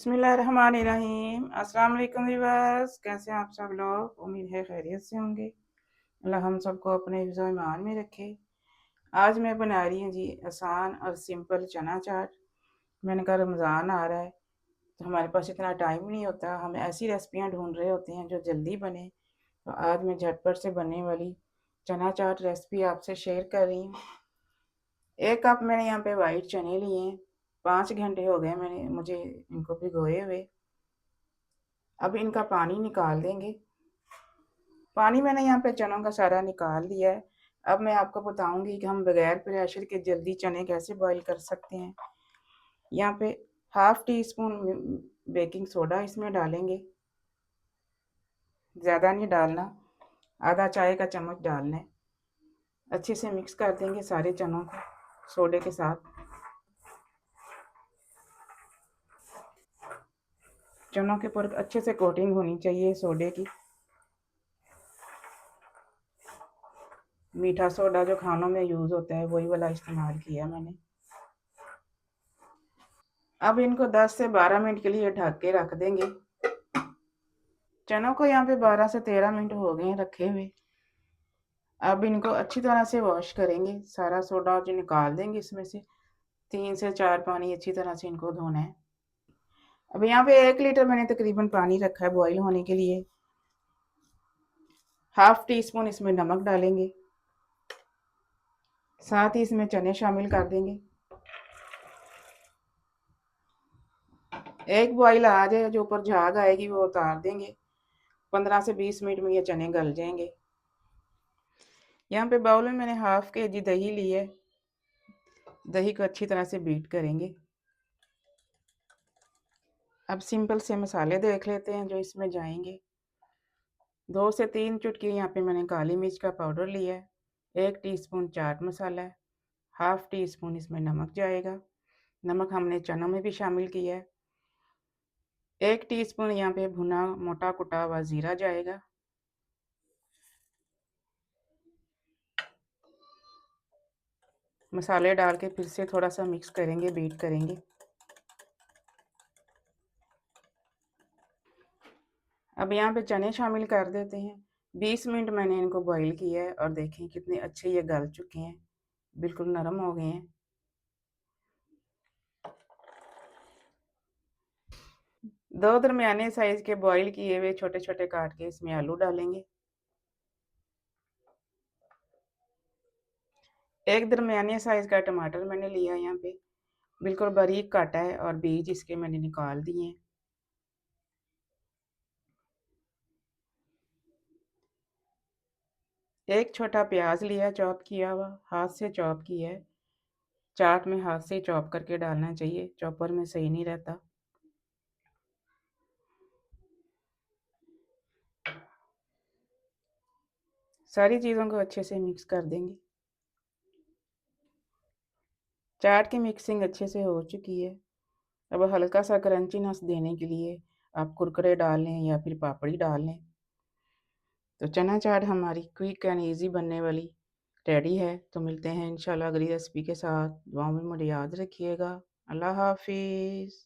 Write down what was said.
बिस्मिल्लाहिर्रहमानिर्रहीम। अस्सलाम वालेकुम व्यूअर्स, कैसे हैं आप सब लोग? उम्मीद है खैरियत से होंगे। अल्लाह हम सबको अपने हिफ्ज़ ईमान में रखे। आज मैं बना रही हूँ जी आसान और सिंपल चना चाट। मैंने कहा रमज़ान आ रहा है तो हमारे पास इतना टाइम नहीं होता, हम ऐसी रेसिपियाँ ढूंढ रहे होते हैं जो जल्दी बने। तो आज मैं झटपट से बनने वाली चना चाट रेसिपी आपसे शेयर कर रही हूँ। 1 कप मैंने यहाँ पे वाइट चने लिए हैं। 5 घंटे हो गए मुझे इनको भिगोए हुए। अब इनका पानी निकाल देंगे। पानी मैंने यहाँ पे चनों का सारा निकाल दिया है। अब मैं आपको बताऊंगी कि हम बगैर प्रेशर के जल्दी चने कैसे बॉईल कर सकते हैं। यहाँ पे half tea spoon baking soda इसमें डालेंगे, ज़्यादा नहीं डालना, आधा चाय का चम्मच डालना है। अच्छे से मिक्स कर देंगे सारे चनों को सोडे के साथ। चनों के ऊपर अच्छे से कोटिंग होनी चाहिए सोडे की। मीठा सोडा जो खानों में यूज़ होता है वही वाला इस्तेमाल किया मैंने। अब इनको 10 से 12 मिनट के लिए ढक के रख देंगे। चनों को यहाँ पे 12 से 13 मिनट हो गए हैं रखे हुए। अब इनको अच्छी तरह से वॉश करेंगे, सारा सोडा जो निकाल देंगे इसमें से। 3 से 4 पानी अच्छी तरह से इनको धोना है। अब यहाँ पे 1 लीटर मैंने तकरीबन पानी रखा है बॉईल होने के लिए। हाफ टी स्पून इसमें नमक डालेंगे, साथ ही इसमें चने शामिल कर देंगे। एक बॉईल आ जाए, जो ऊपर झाग आएगी वो उतार देंगे। 15 से 20 मिनट में ये चने गल जाएंगे। यहाँ पे बाउल में मैंने हाफ kg दही ली है। दही को अच्छी तरह से बीट करेंगे। अब सिंपल से मसाले देख लेते हैं जो इसमें जाएंगे। 2 से 3 चुटकी यहाँ पे मैंने काली मिर्च का पाउडर लिया है। 1 टीस्पून चाट मसाला है। हाफ टी स्पून इसमें नमक जाएगा। नमक हमने चनों में भी शामिल किया है। 1 टीस्पून यहाँ पे भुना मोटा कुटा हुआ ज़ीरा जाएगा। मसाले डाल के फिर से थोड़ा सा मिक्स करेंगे, बीट करेंगे। अब यहाँ पे चने शामिल कर देते हैं। 20 मिनट मैंने इनको बॉईल किया है और देखें कितने अच्छे ये गल चुके हैं, बिल्कुल नरम हो गए हैं। 2 दरमियाने साइज़ के बॉईल किए हुए छोटे छोटे काट के इसमें आलू डालेंगे। 1 दरमियाने साइज़ का टमाटर मैंने लिया यहाँ पे, बिल्कुल बारीक काटा है और बीज इसके मैंने निकाल दिए हैं। एक छोटा प्याज लिया चॉप किया हुआ, हाथ से चॉप किया है। चाट में हाथ से चॉप करके डालना चाहिए, चॉपर में सही नहीं रहता। सारी चीज़ों को अच्छे से मिक्स कर देंगे। चाट की मिक्सिंग अच्छे से हो चुकी है। अब हल्का सा क्रंचीनेस देने के लिए आप कुरकुरे डाल लें या फिर पापड़ी डाल लें। तो चना चाट हमारी क्विक एंड ईजी बनने वाली रेडी है। तो मिलते हैं इंशाल्लाह अगली रेसिपी के साथ। दुआ में मुझे याद रखिएगा। अल्लाह हाफिज़।